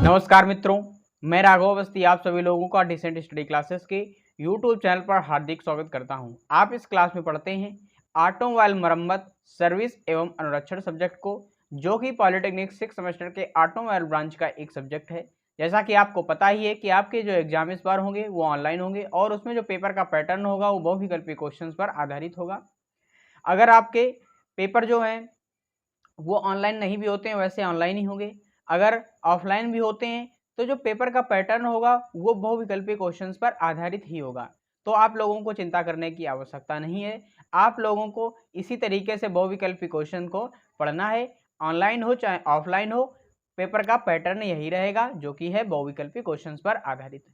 नमस्कार मित्रों, मैं राघव अवस्थी आप सभी लोगों का डिसेंट स्टडी क्लासेस के यूट्यूब चैनल पर हार्दिक स्वागत करता हूं। आप इस क्लास में पढ़ते हैं ऑटोमोबाइल मरम्मत, सर्विस एवं अनुरक्षण सब्जेक्ट को, जो कि पॉलिटेक्निक 6 सेमेस्टर के ऑटोमोबाइल ब्रांच का एक सब्जेक्ट है। जैसा कि आपको पता ही है कि आपके जो एग्जाम इस बार होंगे वो ऑनलाइन होंगे और उसमें जो पेपर का पैटर्न होगा वो बहुविकल्पी क्वेश्चन पर आधारित होगा। अगर आपके पेपर जो हैं वो ऑनलाइन नहीं भी होते हैं, वैसे ऑनलाइन ही होंगे। अगर ऑफलाइन भी होते हैं तो जो पेपर का पैटर्न होगा वो बहुविकल्पी क्वेश्चंस पर आधारित ही होगा। तो आप लोगों को चिंता करने की आवश्यकता नहीं है। आप लोगों को इसी तरीके से बहुविकल्पी क्वेश्चन को पढ़ना है, ऑनलाइन हो चाहे ऑफलाइन हो, पेपर का पैटर्न यही रहेगा जो कि है बहुविकल्पी क्वेश्चंस पर आधारित।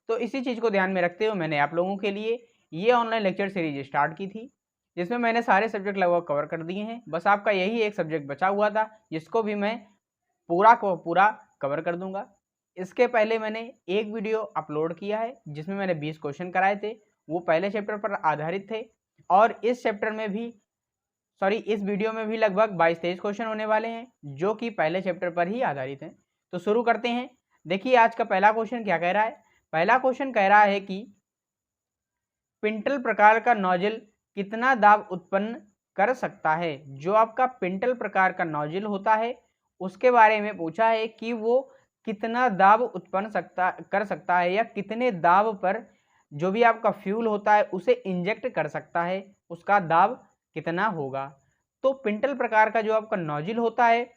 तो इसी चीज़ को ध्यान में रखते हुए मैंने आप लोगों के लिए ये ऑनलाइन लेक्चर सीरीज स्टार्ट की थी, जिसमें मैंने सारे सब्जेक्ट लगभग कवर कर दिए हैं। बस आपका यही एक सब्जेक्ट बचा हुआ था जिसको भी मैं पूरा को पूरा कवर कर दूंगा। इसके पहले मैंने एक वीडियो अपलोड किया है जिसमें मैंने 20 क्वेश्चन कराए थे, वो पहले चैप्टर पर आधारित थे। और इस चैप्टर में भी इस वीडियो में भी लगभग 22-23 क्वेश्चन होने वाले हैं जो कि पहले चैप्टर पर ही आधारित हैं। तो शुरू करते हैं। देखिए आज का पहला क्वेश्चन क्या कह रहा है। पहला क्वेश्चन कह रहा है कि पिंटल प्रकार का नोजल कितना दाब उत्पन्न कर सकता है। जो आपका पिंटल प्रकार का नोजल होता है उसके बारे में पूछा है कि वो कितना दाब उत्पन्न कर सकता है या कितने दाब पर जो भी आपका फ्यूल होता है उसे इंजेक्ट कर सकता है, उसका दाब कितना होगा। तो पिंटल प्रकार का जो आपका नोजल होता है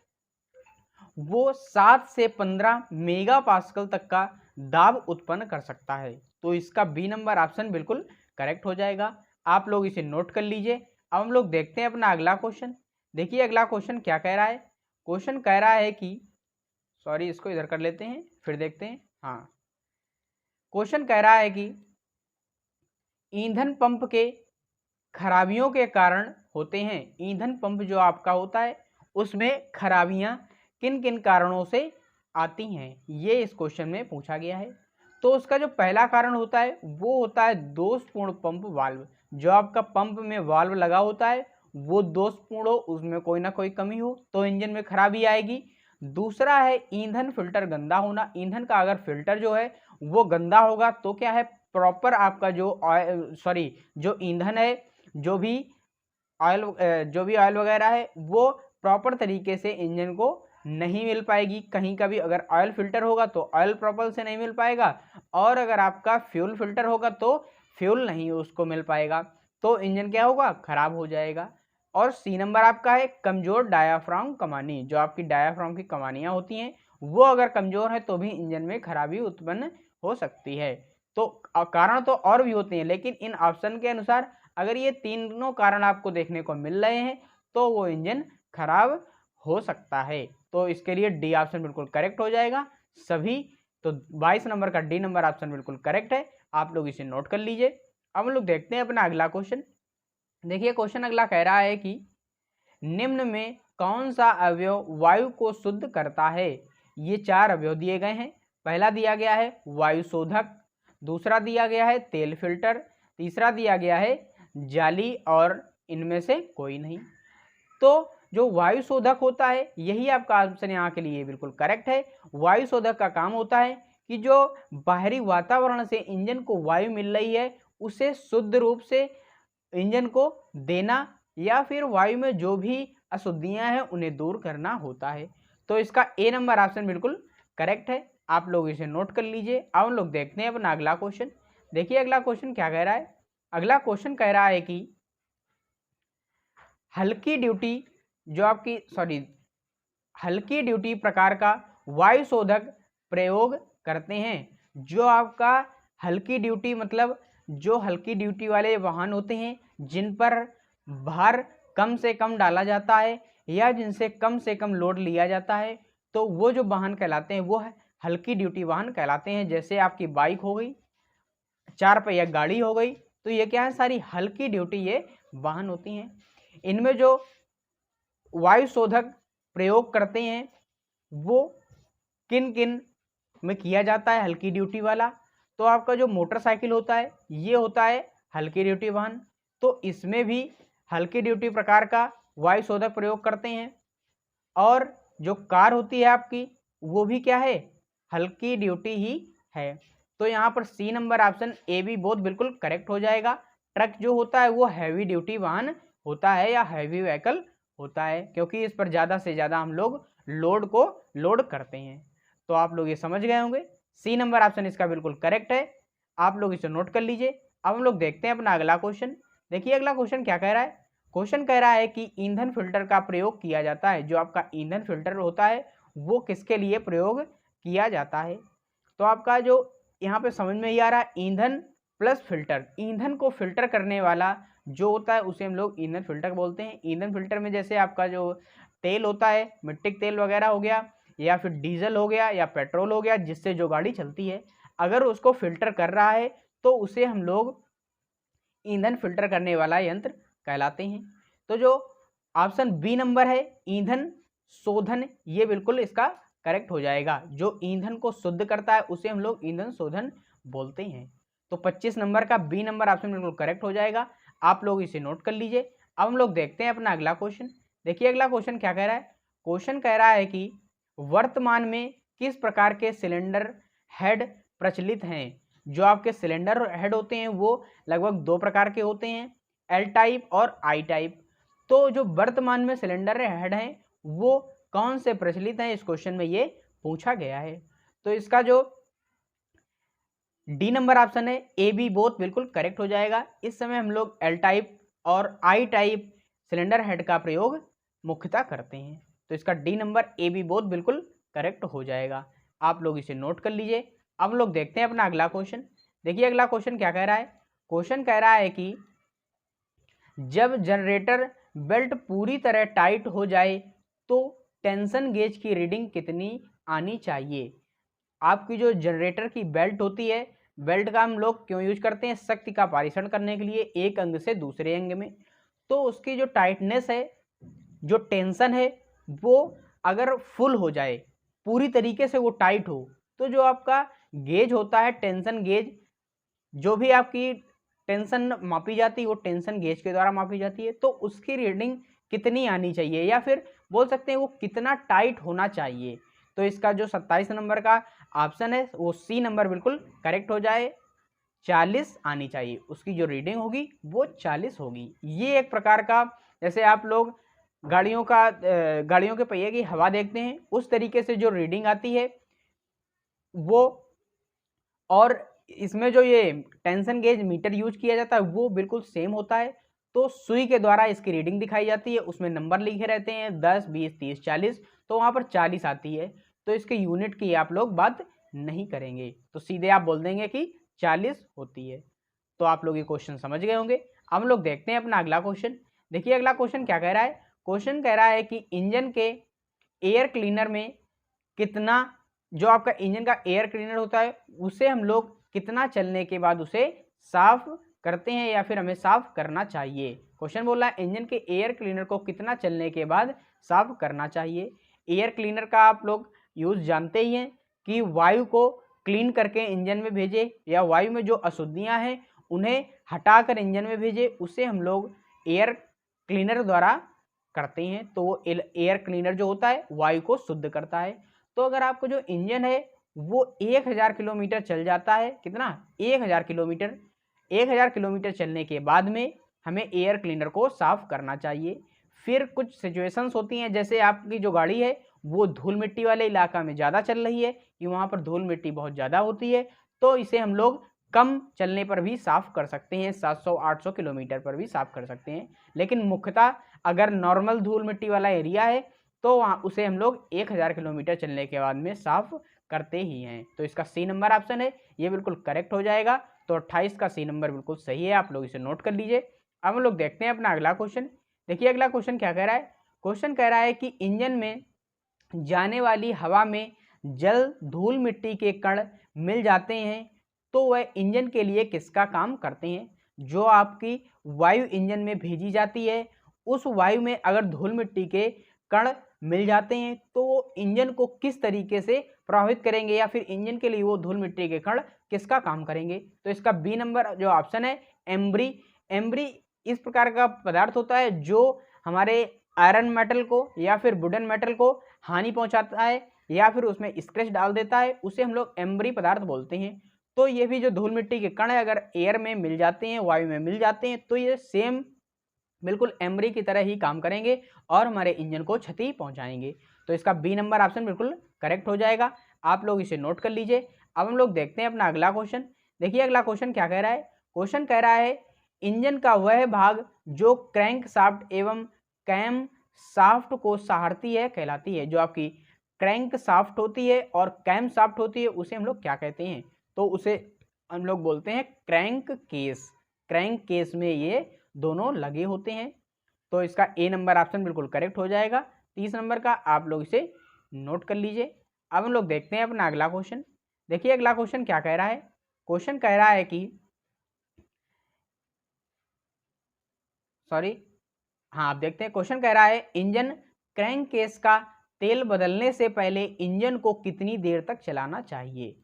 वो 7 से 15 मेगा पास्कल तक का दाब उत्पन्न कर सकता है। तो इसका बी नंबर ऑप्शन बिल्कुल करेक्ट हो जाएगा। आप लोग इसे नोट कर लीजिए। अब हम लोग देखते हैं अपना अगला क्वेश्चन। देखिए अगला क्वेश्चन क्या कह रहा है। क्वेश्चन कह रहा है कि इसको इधर कर लेते हैं फिर देखते हैं। हाँ, क्वेश्चन कह रहा है कि ईंधन पंप के खराबियों के कारण होते हैं। ईंधन पंप जो आपका होता है उसमें खराबियां किन किन कारणों से आती हैं, ये इस क्वेश्चन में पूछा गया है। तो उसका जो पहला कारण होता है वो होता है दोषपूर्ण पंप वाल्व। जो आपका पंप में वाल्व लगा होता है वो दोषपूर्ण हो, उसमें कोई ना कोई कमी हो तो इंजन में खराबी आएगी। दूसरा है ईंधन फिल्टर गंदा होना। ईंधन का अगर फिल्टर जो है वो गंदा होगा तो क्या है, प्रॉपर आपका जो ईंधन है, जो भी ऑयल वगैरह है वो प्रॉपर तरीके से इंजन को नहीं मिल पाएगी। कहीं का भी अगर ऑयल फिल्टर होगा तो ऑयल प्रॉपर से नहीं मिल पाएगा, और अगर आपका फ्यूल फिल्टर होगा तो फ्यूल नहीं उसको मिल पाएगा, तो इंजन क्या होगा, खराब हो जाएगा। और सी नंबर आपका है कमजोर डायाफ्राम कमानी। जो आपकी डायाफ्राम की कमानियां होती हैं वो अगर कमजोर है तो भी इंजन में खराबी उत्पन्न हो सकती है। तो कारण तो और भी होते हैं, लेकिन इन ऑप्शन के अनुसार अगर ये तीनों कारण आपको देखने को मिल रहे हैं तो वो इंजन खराब हो सकता है। तो इसके लिए डी ऑप्शन बिल्कुल करेक्ट हो जाएगा सभी। तो 22 नंबर का डी नंबर ऑप्शन बिल्कुल करेक्ट है, आप लोग इसे नोट कर लीजिए। अब हम लोग देखते हैं अपना अगला क्वेश्चन। देखिए क्वेश्चन अगला कह रहा है कि निम्न में कौन सा अवयव वायु को शुद्ध करता है। ये 4 अवयव दिए गए हैं। पहला दिया गया है वायु शोधक, दूसरा दिया गया है तेल फिल्टर, तीसरा दिया गया है जाली, और इनमें से कोई नहीं। तो जो वायु शोधक होता है यही आपका ऑप्शन यहाँ के लिए बिल्कुल करेक्ट है। वायु शोधक का काम होता है कि जो बाहरी वातावरण से इंजन को वायु मिल रही है उसे शुद्ध रूप से इंजन को देना, या फिर वायु में जो भी अशुद्धियां हैं उन्हें दूर करना होता है। तो इसका ए नंबर ऑप्शन बिल्कुल करेक्ट है, आप लोग इसे नोट कर लीजिए। अब हम लोग देखते हैं अपना अगला क्वेश्चन। देखिए अगला क्वेश्चन क्या कह रहा है। अगला क्वेश्चन कह रहा है कि हल्की ड्यूटी प्रकार का वायु शोधक प्रयोग करते हैं। जो आपका हल्की ड्यूटी मतलब जो हल्की ड्यूटी वाले वाहन होते हैं जिन पर भार कम से कम डाला जाता है या जिनसे कम से कम लोड लिया जाता है, तो वो जो वाहन कहलाते हैं वो हल्की ड्यूटी वाहन कहलाते हैं। जैसे आपकी बाइक हो गई, 4 पहिया गाड़ी हो गई, तो ये क्या है, सारी हल्की ड्यूटी ये वाहन होती हैं। इनमें जो वायु शोधक प्रयोग करते हैं वो किन किन में किया जाता है हल्की ड्यूटी वाला। तो आपका जो मोटरसाइकिल होता है ये होता है हल्की ड्यूटी वाहन, तो इसमें भी हल्की ड्यूटी प्रकार का वायु शोधक प्रयोग करते हैं। और जो कार होती है आपकी वो भी क्या है, हल्की ड्यूटी ही है। तो यहाँ पर C number option A B both बिल्कुल करेक्ट हो जाएगा। ट्रक जो होता है वो हैवी ड्यूटी वाहन होता है या हैवी व्हीकल होता है, क्योंकि इस पर ज़्यादा से ज़्यादा हम लोग लोड को लोड करते हैं। तो आप लोग ये समझ गए होंगे, सी नंबर ऑप्शन इसका बिल्कुल करेक्ट है। आप लोग इसे नोट कर लीजिए। अब हम लोग देखते हैं अपना अगला क्वेश्चन। देखिए अगला क्वेश्चन क्या कह रहा है। क्वेश्चन कह रहा है कि ईंधन फिल्टर का प्रयोग किया जाता है। जो आपका ईंधन फिल्टर होता है वो किसके लिए प्रयोग किया जाता है। तो आपका जो यहाँ पे समझ में ही आ रहा है, ईंधन प्लस फिल्टर, ईंधन को फिल्टर करने वाला जो होता है उसे हम लोग ईंधन फिल्टर बोलते हैं। ईंधन फिल्टर में जैसे आपका जो तेल होता है, मिट्टी का तेल वगैरह हो गया, या फिर डीजल हो गया, या पेट्रोल हो गया, जिससे जो गाड़ी चलती है, अगर उसको फिल्टर कर रहा है तो उसे हम लोग ईंधन फिल्टर करने वाला यंत्र कहलाते हैं। तो जो ऑप्शन बी नंबर है ईंधन शोधन, ये बिल्कुल इसका करेक्ट हो जाएगा। जो ईंधन को शुद्ध करता है उसे हम लोग ईंधन शोधन बोलते हैं। तो 25 नंबर का बी नंबर ऑप्शन बिल्कुल करेक्ट हो जाएगा। आप लोग इसे नोट कर लीजिए। अब हम लोग देखते हैं अपना अगला क्वेश्चन। देखिए अगला क्वेश्चन क्या कह रहा है। क्वेश्चन कह रहा है कि वर्तमान में किस प्रकार के सिलेंडर हेड प्रचलित हैं। जो आपके सिलेंडर हेड होते हैं वो लगभग दो प्रकार के होते हैं, एल टाइप और आई टाइप। तो जो वर्तमान में सिलेंडर हेड हैं वो कौन से प्रचलित हैं, इस क्वेश्चन में ये पूछा गया है। तो इसका जो डी नंबर ऑप्शन है ए बी बोथ बिल्कुल करेक्ट हो जाएगा। इस समय हम लोग एल टाइप और आई टाइप सिलेंडर हेड का प्रयोग मुख्यतः करते हैं। तो इसका D number A B both बिल्कुल करेक्ट हो जाएगा। आप लोग इसे नोट कर लीजिए। अब लोग देखते हैं अपना अगला क्वेश्चन। देखिए अगला क्वेश्चन क्या कह रहा है। क्वेश्चन कह रहा है कि जब जनरेटर बेल्ट पूरी तरह टाइट हो जाए तो टेंशन गेज की रीडिंग कितनी आनी चाहिए। आपकी जो जनरेटर की बेल्ट होती है, बेल्ट का हम लोग क्यों यूज करते हैं, शक्ति का पारिषण करने के लिए एक अंग से दूसरे अंग में। तो उसकी जो टाइटनेस है, जो टेंशन है, वो अगर फुल हो जाए, पूरी तरीके से वो टाइट हो, तो जो आपका गेज होता है टेंशन गेज, जो भी आपकी टेंशन मापी जाती है वो टेंशन गेज के द्वारा मापी जाती है। तो उसकी रीडिंग कितनी आनी चाहिए, या फिर बोल सकते हैं वो कितना टाइट होना चाहिए। तो इसका जो 27 नंबर का ऑप्शन है वो सी नंबर बिल्कुल करेक्ट हो जाए। 40 आनी चाहिए, उसकी जो रीडिंग होगी वो 40 होगी। ये एक प्रकार का, जैसे आप लोग गाड़ियों के पहिए की हवा देखते हैं, उस तरीके से जो रीडिंग आती है वो, और इसमें जो ये टेंशन गेज मीटर यूज किया जाता है वो बिल्कुल सेम होता है। तो सुई के द्वारा इसकी रीडिंग दिखाई जाती है, उसमें नंबर लिखे रहते हैं 10, 20, 30, 40, तो वहाँ पर 40 आती है। तो इसके यूनिट की आप लोग बात नहीं करेंगे, तो सीधे आप बोल देंगे कि 40 होती है। तो आप लोग ये क्वेश्चन समझ गए होंगे। अब हम लोग देखते हैं अपना अगला क्वेश्चन। देखिए अगला क्वेश्चन क्या कह रहा है। क्वेश्चन कह रहा है कि इंजन के एयर क्लीनर में कितना, जो आपका इंजन का एयर क्लीनर होता है उसे हम लोग कितना चलने के बाद उसे साफ करते हैं, या फिर हमें साफ करना चाहिए। क्वेश्चन बोल रहा है इंजन के एयर क्लीनर को कितना चलने के बाद साफ करना चाहिए। एयर क्लीनर का आप लोग यूज जानते ही हैं कि वायु को क्लीन करके इंजन में भेजे, या वायु में जो अशुद्धियां हैं उन्हें हटाकर इंजन में भेजे, उसे हम लोग एयर क्लीनर द्वारा करते हैं। तो वो एयर क्लीनर जो होता है वायु को शुद्ध करता है। तो अगर आपको जो इंजन है वो 1000 किलोमीटर चल जाता है, कितना, 1000 किलोमीटर, 1000 किलोमीटर चलने के बाद में हमें एयर क्लीनर को साफ करना चाहिए। फिर कुछ सिचुएशंस होती हैं, जैसे आपकी जो गाड़ी है वो धूल मिट्टी वाले इलाका में ज़्यादा चल रही है, कि वहाँ पर धूल मिट्टी बहुत ज़्यादा होती है, तो इसे हम लोग कम चलने पर भी साफ कर सकते हैं, 700-800 किलोमीटर पर भी साफ कर सकते हैं। लेकिन मुख्यतः अगर नॉर्मल धूल मिट्टी वाला एरिया है तो वहाँ उसे हम लोग 1000 किलोमीटर चलने के बाद में साफ करते ही हैं। तो इसका सी नंबर ऑप्शन है ये बिल्कुल करेक्ट हो जाएगा। तो 28 का सी नंबर बिल्कुल सही है, आप लोग इसे नोट कर लीजिए। अब हम लोग देखते हैं अपना अगला क्वेश्चन। देखिए अगला क्वेश्चन क्या कह रहा है। क्वेश्चन कह रहा है कि इंजन में जाने वाली हवा में जल धूल मिट्टी के कण मिल जाते हैं तो वह इंजन के लिए किसका काम करते हैं। जो आपकी वायु इंजन में भेजी जाती है, उस वायु में अगर धूल मिट्टी के कण मिल जाते हैं तो वो इंजन को किस तरीके से प्रभावित करेंगे, या फिर इंजन के लिए वो धूल मिट्टी के कण किसका काम करेंगे। तो इसका बी नंबर जो ऑप्शन है एम्ब्री। एम्ब्री इस प्रकार का पदार्थ होता है जो हमारे आयरन मेटल को या फिर वुडन मेटल को हानि पहुंचाता है, या फिर उसमें स्क्रैच डाल देता है, उसे हम लोग एम्बरी पदार्थ बोलते हैं। तो ये भी जो धूल मिट्टी के कण है अगर एयर में मिल जाते हैं, वायु में मिल जाते हैं, तो ये सेम बिल्कुल एम्बरी की तरह ही काम करेंगे और हमारे इंजन को क्षति पहुंचाएंगे। तो इसका बी नंबर ऑप्शन बिल्कुल करेक्ट हो जाएगा। आप लोग इसे नोट कर लीजिए। अब हम लोग देखते हैं अपना अगला क्वेश्चन। देखिए अगला क्वेश्चन क्या कह रहा है। क्वेश्चन कह रहा है इंजन का वह भाग जो क्रैंक शाफ्ट एवं कैम शाफ्ट को सहारती है कहलाती है। जो आपकी क्रैंक शाफ्ट होती है और कैम शाफ्ट होती है उसे हम लोग क्या कहते हैं, तो उसे हम लोग बोलते हैं क्रैंक केस। क्रैंक केस में ये दोनों लगे होते हैं। तो इसका ए नंबर ऑप्शन बिल्कुल करेक्ट हो जाएगा। 30 नंबर का आप लोग इसे नोट कर लीजिए। अब हम लोग देखते हैं अपना अगला क्वेश्चन। देखिए अगला क्वेश्चन क्या कह रहा है। क्वेश्चन कह रहा है कि आप देखते हैं। क्वेश्चन कह रहा है इंजन क्रैंक केस का तेल बदलने से पहले इंजन को कितनी देर तक चलाना चाहिए।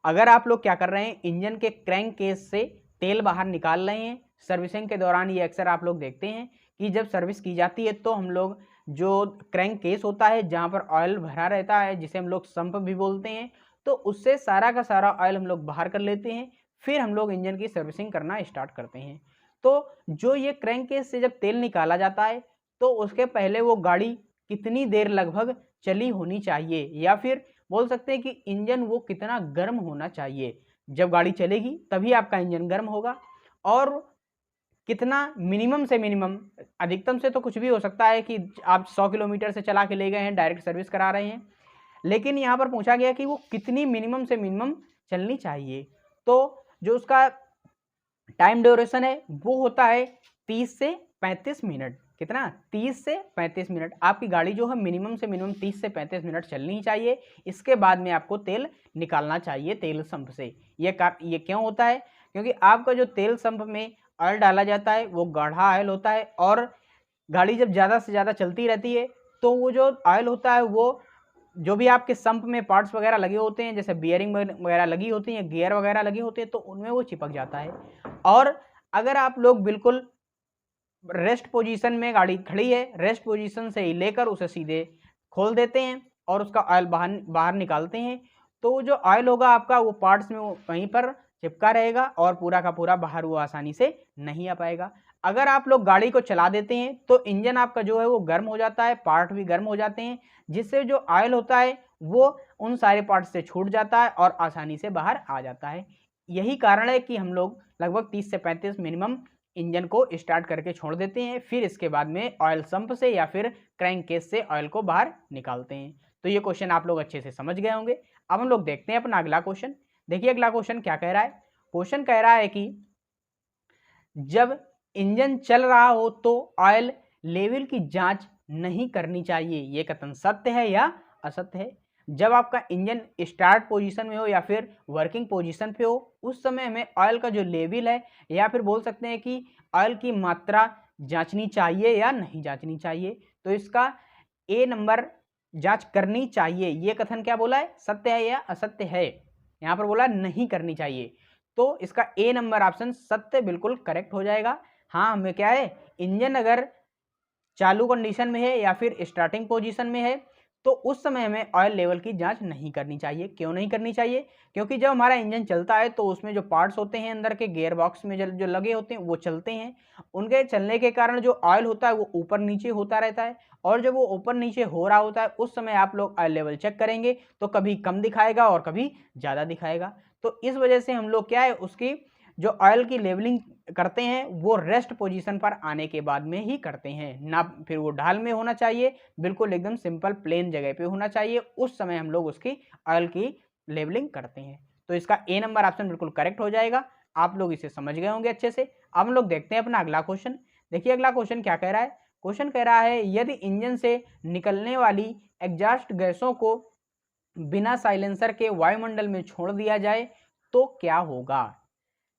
अगर आप लोग क्या कर रहे हैं, इंजन के क्रैंक केस से तेल बाहर निकाल रहे हैं सर्विसिंग के दौरान, ये अक्सर आप लोग देखते हैं कि जब सर्विस की जाती है तो हम लोग जो क्रैंक केस होता है जहां पर ऑयल भरा रहता है, जिसे हम लोग संप भी बोलते हैं, तो उससे सारा का सारा ऑयल हम लोग बाहर कर लेते हैं। फिर हम लोग इंजन की सर्विसिंग करना स्टार्ट करते हैं। तो जो ये क्रैंक केस से जब तेल निकाला जाता है तो उसके पहले वो गाड़ी कितनी देर लगभग चली होनी चाहिए, या फिर बोल सकते हैं कि इंजन वो कितना गर्म होना चाहिए। जब गाड़ी चलेगी तभी आपका इंजन गर्म होगा। और कितना मिनिमम से मिनिमम, अधिकतम से तो कुछ भी हो सकता है कि आप 100 किलोमीटर से चला के ले गए हैं, डायरेक्ट सर्विस करा रहे हैं, लेकिन यहाँ पर पूछा गया कि वो कितनी मिनिमम से मिनिमम चलनी चाहिए। तो जो उसका टाइम ड्यूरेशन है वो होता है 30 से 35 मिनट। कितना? 30 से 35 मिनट। आपकी गाड़ी जो है मिनिमम से मिनिमम 30 से 35 मिनट चलनी चाहिए। इसके बाद में आपको तेल निकालना चाहिए तेल संप से। ये क्यों होता है? क्योंकि आपका जो तेल संप में ऑयल डाला जाता है वो गाढ़ा ऑयल होता है, और गाड़ी जब ज़्यादा से ज़्यादा चलती रहती है तो वो जो ऑयल होता है वो जो भी आपके संप में पार्ट्स वगैरह लगे होते हैं, जैसे बियरिंग वगैरह लगी होती हैं, गियर वगैरह लगे होते हैं, तो उनमें वो चिपक जाता है। और अगर आप लोग बिल्कुल रेस्ट पोजीशन में गाड़ी खड़ी है, रेस्ट पोजीशन से ही लेकर उसे सीधे खोल देते हैं और उसका ऑयल बाहर निकालते हैं, तो जो ऑयल होगा आपका वो पार्ट्स में वो वहीं पर चिपका रहेगा और पूरा का पूरा बाहर वो आसानी से नहीं आ पाएगा। अगर आप लोग गाड़ी को चला देते हैं तो इंजन आपका जो है वो गर्म हो जाता है, पार्ट भी गर्म हो जाते हैं, जिससे जो ऑयल होता है वो उन सारे पार्ट से छूट जाता है और आसानी से बाहर आ जाता है। यही कारण है कि हम लोग लगभग 30 से 35 मिनिमम इंजन को स्टार्ट करके छोड़ देते हैं, फिर इसके बाद में ऑयल संप से या फिर क्रैंक केस से ऑयल को बाहर निकालते हैं। तो ये क्वेश्चन आप लोग अच्छे से समझ गए होंगे। अब हम लोग देखते हैं अपना अगला क्वेश्चन। देखिए अगला क्वेश्चन क्या कह रहा है। क्वेश्चन कह रहा है कि जब इंजन चल रहा हो तो ऑयल लेवल की जांच नहीं करनी चाहिए। ये कथन सत्य है या असत्य है? जब आपका इंजन स्टार्ट पोजीशन में हो या फिर वर्किंग पोजीशन पे हो, उस समय हमें ऑयल का जो लेवल है या फिर बोल सकते हैं कि ऑयल की मात्रा जांचनी चाहिए या नहीं जांचनी चाहिए। तो इसका ए नंबर जांच करनी चाहिए। ये कथन क्या बोला है, सत्य है या असत्य है? यहाँ पर बोला नहीं करनी चाहिए, तो इसका ए नंबर ऑप्शन सत्य बिल्कुल करेक्ट हो जाएगा। हाँ, हमें क्या है, इंजन अगर चालू कंडीशन में है या फिर स्टार्टिंग पोजीशन में है तो उस समय हमें ऑयल लेवल की जांच नहीं करनी चाहिए। क्यों नहीं करनी चाहिए? क्योंकि जब हमारा इंजन चलता है तो उसमें जो पार्ट्स होते हैं अंदर के गियर बॉक्स में जो लगे होते हैं वो चलते हैं। उनके चलने के कारण जो ऑयल होता है वो ऊपर नीचे होता रहता है, और जब वो ऊपर नीचे हो रहा होता है उस समय आप लोग ऑयल लेवल चेक करेंगे तो कभी कम दिखाएगा और कभी ज़्यादा दिखाएगा। तो इस वजह से हम लोग क्या है, उसकी जो ऑयल की लेवलिंग करते हैं वो रेस्ट पोजीशन पर आने के बाद में ही करते हैं, ना फिर वो ढाल में होना चाहिए, बिल्कुल एकदम सिंपल प्लेन जगह पे होना चाहिए। उस समय हम लोग उसकी ऑयल की लेवलिंग करते हैं। तो इसका ए नंबर ऑप्शन बिल्कुल करेक्ट हो जाएगा। आप लोग इसे समझ गए होंगे अच्छे से। अब हम लोग देखते हैं अपना अगला क्वेश्चन। देखिए अगला क्वेश्चन क्या कह रहा है। क्वेश्चन कह रहा है यदि इंजन से निकलने वाली एग्जॉस्ट गैसों को बिना साइलेंसर के वायुमंडल में छोड़ दिया जाए तो क्या होगा।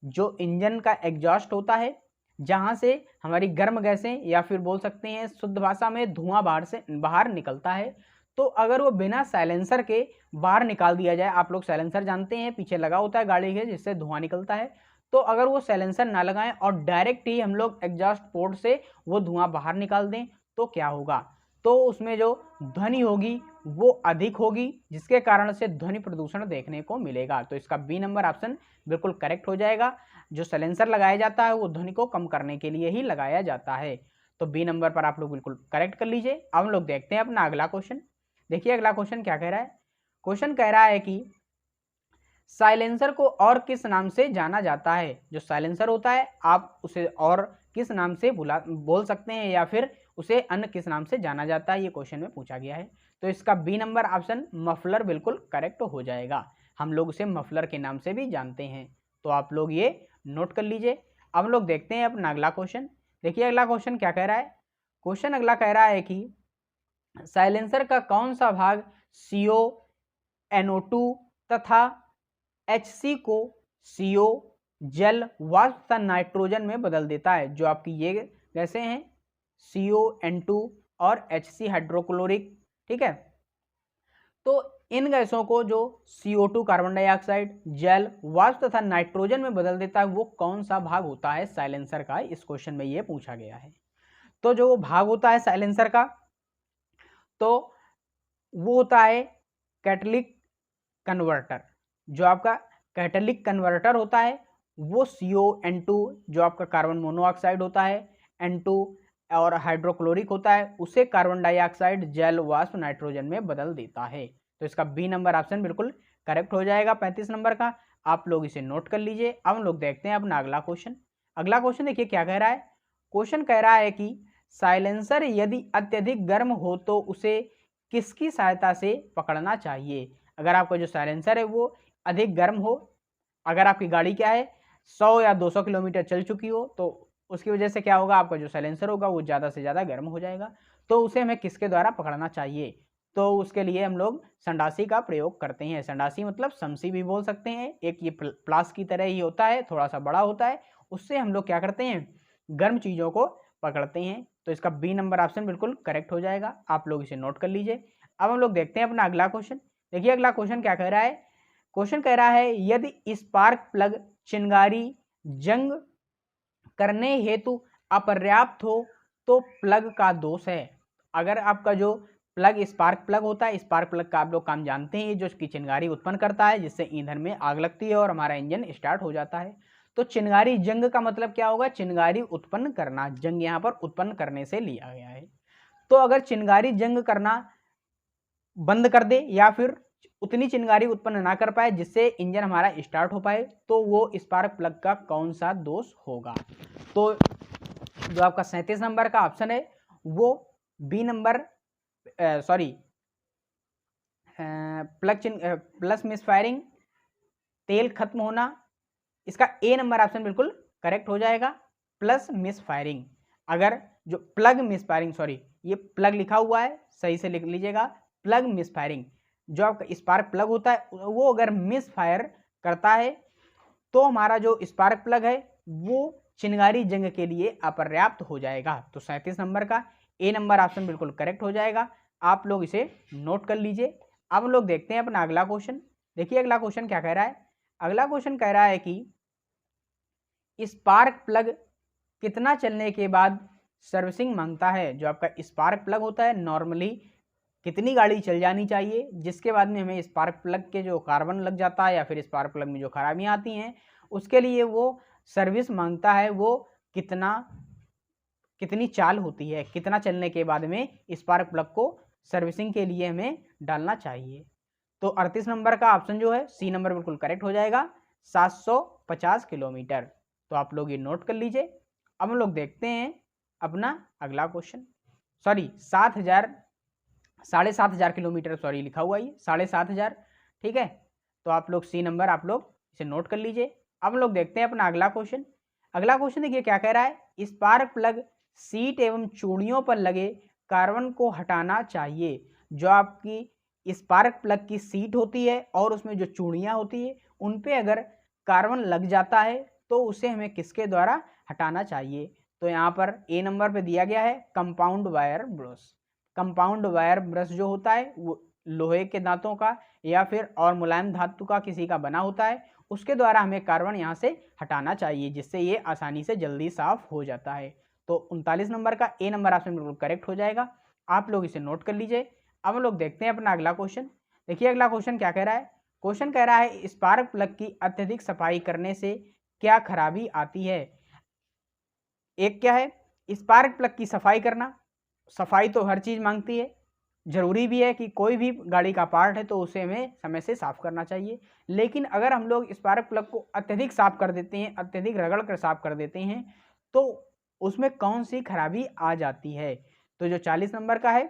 जो इंजन का एग्जॉस्ट होता है, जहां से हमारी गर्म गैसें या फिर बोल सकते हैं शुद्ध भाषा में धुआं बाहर निकलता है, तो अगर वो बिना साइलेंसर के बाहर निकाल दिया जाए, आप लोग साइलेंसर जानते हैं पीछे लगा होता है गाड़ी के जिससे धुआं निकलता है, तो अगर वो साइलेंसर ना लगाएं और डायरेक्ट ही हम लोग एग्जॉस्ट पोर्ट से वो धुआं बाहर निकाल दें तो क्या होगा। तो उसमें जो ध्वनि होगी वो अधिक होगी, जिसके कारण से ध्वनि प्रदूषण देखने को मिलेगा। तो इसका बी नंबर ऑप्शन बिल्कुल करेक्ट हो जाएगा। जो साइलेंसर लगाया जाता है वो ध्वनि को कम करने के लिए ही लगाया जाता है। तो बी नंबर पर आप लोग बिल्कुल करेक्ट कर लीजिए। अब हम लोग देखते हैं अपना अगला क्वेश्चन। देखिए अगला क्वेश्चन क्या कह रहा है। क्वेश्चन कह रहा है कि साइलेंसर को और किस नाम से जाना जाता है। जो साइलेंसर होता है आप उसे और किस नाम से बोल सकते हैं या फिर उसे अन्य किस नाम से जाना जाता है, ये क्वेश्चन में पूछा गया है। तो इसका बी नंबर ऑप्शन मफलर बिल्कुल करेक्ट हो जाएगा। हम लोग उसे मफलर के नाम से भी जानते हैं। तो आप लोग ये नोट कर लीजिए। अब हम लोग देखते हैं अपना अगला क्वेश्चन। देखिए अगला क्वेश्चन क्या कह रहा है। क्वेश्चन अगला कह रहा है कि साइलेंसर का कौन सा भाग CO, NO2 तथा HC को CO, जल, वाष्प तथा नाइट्रोजन में बदल देता है। जो आपकी ये गैसें हैं CO, N2 और HC हाइड्रोक्लोरिक, ठीक है। तो इन गैसों को जो CO2 कार्बन डाइऑक्साइड, जल, वाष्प तथा नाइट्रोजन में बदल देता है वो कौन सा भाग होता है साइलेंसर का, इस क्वेश्चन में ये पूछा गया है। तो जो भाग होता है साइलेंसर का तो वो होता है कैटलिक कन्वर्टर। जो आपका कैटलिक कन्वर्टर होता है वो CO, N2 जो आपका कार्बन मोनोऑक्साइड होता है, N2 और हाइड्रोक्लोरिक होता है, उसे कार्बन डाइऑक्साइड, जल, वाष्प, नाइट्रोजन में बदल देता है। तो इसका बी नंबर ऑप्शन बिल्कुल करेक्ट हो जाएगा 35 नंबर का। आप लोग इसे नोट कर लीजिए। अब हम लोग देखते हैं अपना अगला क्वेश्चन। अगला क्वेश्चन देखिए क्या कह रहा है। क्वेश्चन कह रहा है कि साइलेंसर यदि अत्यधिक गर्म हो तो उसे किसकी सहायता से पकड़ना चाहिए। अगर आपका जो साइलेंसर है वो अधिक गर्म हो, अगर आपकी गाड़ी क्या है 100 या 200 किलोमीटर चल चुकी हो, तो उसकी वजह से क्या होगा, आपका जो साइलेंसर होगा वो ज़्यादा से ज़्यादा गर्म हो जाएगा। तो उसे हमें किसके द्वारा पकड़ना चाहिए। तो उसके लिए हम लोग संडासी का प्रयोग करते हैं। संडासी मतलब शमशी भी बोल सकते हैं। एक ये प्लास की तरह ही होता है, थोड़ा सा बड़ा होता है। उससे हम लोग क्या करते हैं, गर्म चीज़ों को पकड़ते हैं। तो इसका बी नंबर ऑप्शन बिल्कुल करेक्ट हो जाएगा। आप लोग इसे नोट कर लीजिए। अब हम लोग देखते हैं अपना अगला क्वेश्चन। देखिए अगला क्वेश्चन क्या कह रहा है। क्वेश्चन कह रहा है यदि स्पार्क प्लग चिंगारी जंग करने हेतु अपर्याप्त हो तो प्लग का दोष है। अगर आपका जो प्लग स्पार्क प्लग होता है, स्पार्क प्लग का आप लोग काम जानते हैं, जो इसकी चिंगारी उत्पन्न करता है जिससे ईंधन में आग लगती है और हमारा इंजन स्टार्ट हो जाता है। तो चिंगारी जंग का मतलब क्या होगा, चिंगारी उत्पन्न करना। जंग यहाँ पर उत्पन्न करने से लिया गया है। तो अगर चिंगारी जंग करना बंद कर दे या फिर उतनी चिंगारी उत्पन्न ना कर पाए जिससे इंजन हमारा स्टार्ट हो पाए, तो वो स्पार्क प्लग का कौन सा दोष होगा। तो जो आपका 37 नंबर का ऑप्शन है वो बी नंबर प्लस मिसफायरिंग, तेल खत्म होना, इसका ए नंबर ऑप्शन बिल्कुल करेक्ट हो जाएगा। प्लस मिसफायरिंग, अगर जो प्लग मिसफायरिंग, ये प्लग लिखा हुआ है, सही से लिख लीजिएगा। प्लग मिसफायरिंग, जो आपका स्पार्क प्लग होता है वो अगर मिसफायर करता है तो हमारा जो स्पार्क प्लग है वो चिंगारी जंग के लिए अपर्याप्त हो जाएगा। तो 37 नंबर का ए नंबर ऑप्शन बिल्कुल करेक्ट हो जाएगा। आप लोग इसे नोट कर लीजिए। अब हम लोग देखते हैं अपना अगला क्वेश्चन। देखिए अगला क्वेश्चन क्या कह रहा है। अगला क्वेश्चन कह रहा है कि स्पार्क प्लग कितना चलने के बाद सर्विसिंग मांगता है। जो आपका स्पार्क प्लग होता है नॉर्मली कितनी गाड़ी चल जानी चाहिए जिसके बाद में हमें स्पार्क प्लग के जो कार्बन लग जाता है या फिर स्पार्क प्लग में जो खराबियां आती हैं उसके लिए वो सर्विस मांगता है, वो कितनी चाल होती है, कितना चलने के बाद में स्पार्क प्लग को सर्विसिंग के लिए हमें डालना चाहिए। तो 38 नंबर का ऑप्शन जो है सी नंबर बिल्कुल करेक्ट हो जाएगा, 750 किलोमीटर। तो आप लोग ये नोट कर लीजिए। अब हम लोग देखते हैं अपना अगला क्वेश्चन। 7,500 किलोमीटर लिखा हुआ ये 7,500, ठीक है। तो आप लोग सी नंबर आप लोग इसे नोट कर लीजिए। अब हम लोग देखते हैं अपना अगला क्वेश्चन। अगला क्वेश्चन देखिए क्या कह रहा है। स्पार्क प्लग सीट एवं चूड़ियों पर लगे कार्बन को हटाना चाहिए। जो आपकी स्पार्क प्लग की सीट होती है और उसमें जो चूड़ियाँ होती है उन पे अगर कार्बन लग जाता है तो उसे हमें किसके द्वारा हटाना चाहिए। तो यहाँ पर ए नंबर पे दिया गया है compound wire brush. Compound wire brush जो होता है वो लोहे के दांतों का या फिर और मुलायम धातु का किसी का बना होता है, उसके द्वारा हमें कार्बन यहाँ से हटाना चाहिए जिससे ये आसानी से जल्दी साफ हो जाता है। तो 39 नंबर का ए नंबर ऑप्शन बिल्कुल करेक्ट हो जाएगा। आप लोग इसे नोट कर लीजिए। अब हम लोग देखते हैं अपना अगला क्वेश्चन। देखिए अगला क्वेश्चन क्या कह रहा है। क्वेश्चन कह रहा है स्पार्क प्लग की अत्यधिक सफाई करने से क्या खराबी आती है। एक क्या है, स्पार्क प्लग की सफाई करना। सफाई तो हर चीज़ मांगती है, जरूरी भी है कि कोई भी गाड़ी का पार्ट है तो उसे हमें समय से साफ करना चाहिए। लेकिन अगर हम लोग स्पार्क प्लग को अत्यधिक साफ कर देते हैं, अत्यधिक रगड़ कर साफ कर देते हैं, तो उसमें कौन सी खराबी आ जाती है। तो जो 40 नंबर का है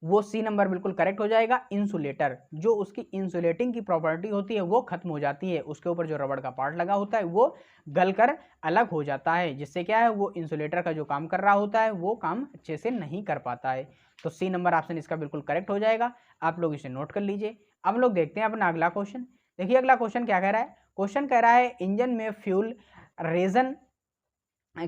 वो सी नंबर बिल्कुल करेक्ट हो जाएगा। इंसुलेटर, जो उसकी इंसुलेटिंग की प्रॉपर्टी होती है वो खत्म हो जाती है, उसके ऊपर जो रबड़ का पार्ट लगा होता है वो गलकर अलग हो जाता है, जिससे क्या है वो इंसुलेटर का जो काम कर रहा होता है वो काम अच्छे से नहीं कर पाता है। तो सी नंबर ऑप्शन इसका बिल्कुल करेक्ट हो जाएगा। आप लोग इसे नोट कर लीजिए। अब हम लोग देखते हैं अपना अगला क्वेश्चन। देखिए अगला क्वेश्चन क्या कह रहा है। क्वेश्चन कह रहा है इंजन में फ्यूल रेजन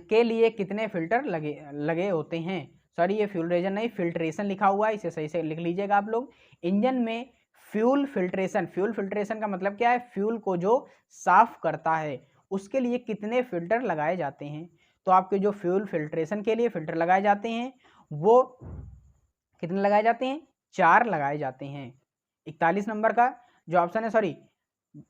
के लिए कितने फिल्टर लगे होते हैं। सॉरी ये फ्यूल रेजन नहीं, फिल्ट्रेशन लिखा हुआ है, इसे सही से लिख लीजिएगा आप लोग। इंजन में फ्यूल फिल्ट्रेशन, फ्यूल फिल्ट्रेशन का मतलब क्या है, फ्यूल को जो साफ करता है उसके लिए कितने फिल्टर लगाए जाते हैं। तो आपके जो फ्यूल फिल्ट्रेशन के लिए फिल्टर लगाए जाते हैं वो कितने लगाए जाते हैं, 4 लगाए जाते हैं। 41 नंबर का जो ऑप्शन है, सॉरी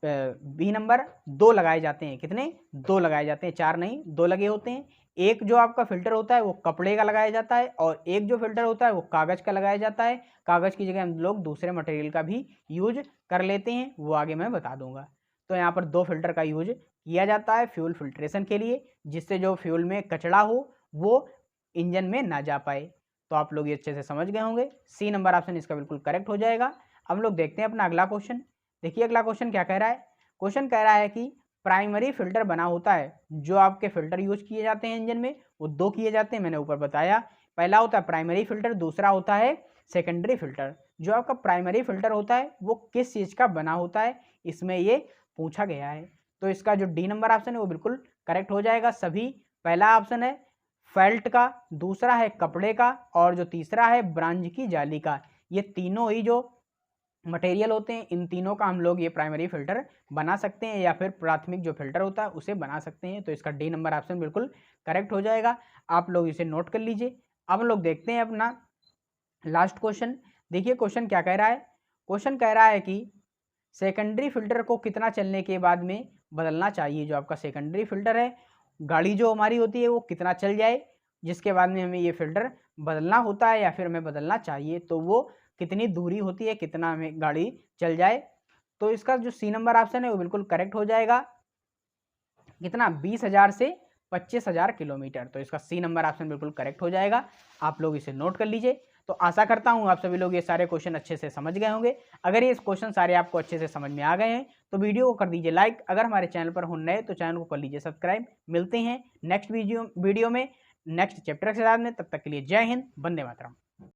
बी नंबर, 2 लगाए जाते हैं। कितने, 2 लगाए जाते हैं, 4 नहीं, 2 लगे होते हैं। एक जो आपका फिल्टर होता है वो कपड़े का लगाया जाता है और एक जो फिल्टर होता है वो कागज का लगाया जाता है। कागज की जगह हम लोग दूसरे मटेरियल का भी यूज कर लेते हैं, वो आगे मैं बता दूंगा। तो यहाँ पर 2 फिल्टर का यूज किया जाता है फ्यूल फिल्ट्रेशन के लिए, जिससे जो फ्यूल में कचरा हो वो इंजन में ना जा पाए। तो आप लोग ये अच्छे से समझ गए होंगे। सी नंबर ऑप्शन इसका बिल्कुल करेक्ट हो जाएगा। अब लोग देखते हैं अपना अगला क्वेश्चन। देखिए अगला क्वेश्चन क्या कह रहा है। क्वेश्चन कह रहा है कि प्राइमरी फिल्टर बना होता है, जो आपके फिल्टर यूज किए जाते हैं इंजन में वो 2 किए जाते हैं, मैंने ऊपर बताया। पहला होता है प्राइमरी फिल्टर, दूसरा होता है सेकेंडरी फिल्टर। जो आपका प्राइमरी फिल्टर होता है वो किस चीज़ का बना होता है, इसमें ये पूछा गया है। तो इसका जो डी नंबर ऑप्शन है वो बिल्कुल करेक्ट हो जाएगा सभी। पहला ऑप्शन है फेल्ट का, दूसरा है कपड़े का और जो तीसरा है ब्रांज की जाली का। ये तीनों ही जो मटेरियल होते हैं इन तीनों का हम लोग ये प्राइमरी फिल्टर बना सकते हैं, या फिर प्राथमिक जो फिल्टर होता है उसे बना सकते हैं। तो इसका डी नंबर ऑप्शन बिल्कुल करेक्ट हो जाएगा। आप लोग इसे नोट कर लीजिए। अब हम लोग देखते हैं अपना लास्ट क्वेश्चन। देखिए क्वेश्चन क्या कह रहा है। क्वेश्चन कह रहा है कि सेकेंडरी फिल्टर को कितना चलने के बाद में बदलना चाहिए। जो आपका सेकेंडरी फिल्टर है, गाड़ी जो हमारी होती है वो कितना चल जाए जिसके बाद में हमें ये फिल्टर बदलना होता है या फिर हमें बदलना चाहिए, तो वो कितनी दूरी होती है, कितना हमें गाड़ी चल जाए। तो इसका जो सी नंबर ऑप्शन है वो बिल्कुल करेक्ट हो जाएगा। कितना, 20,000 से 25,000 किलोमीटर। तो इसका सी नंबर ऑप्शन बिल्कुल करेक्ट हो जाएगा। आप लोग इसे नोट कर लीजिए। तो आशा करता हूं आप सभी लोग ये सारे क्वेश्चन अच्छे से समझ गए होंगे। अगर ये क्वेश्चन सारे आपको अच्छे से समझ में आ गए हैं तो वीडियो को कर दीजिए लाइक। अगर हमारे चैनल पर हो नए तो चैनल को कर लीजिए सब्सक्राइब। मिलते हैं नेक्स्ट वीडियो में नेक्स्ट चैप्टर के साथ में। तब तक के लिए जय हिंद, वंदे मातरम।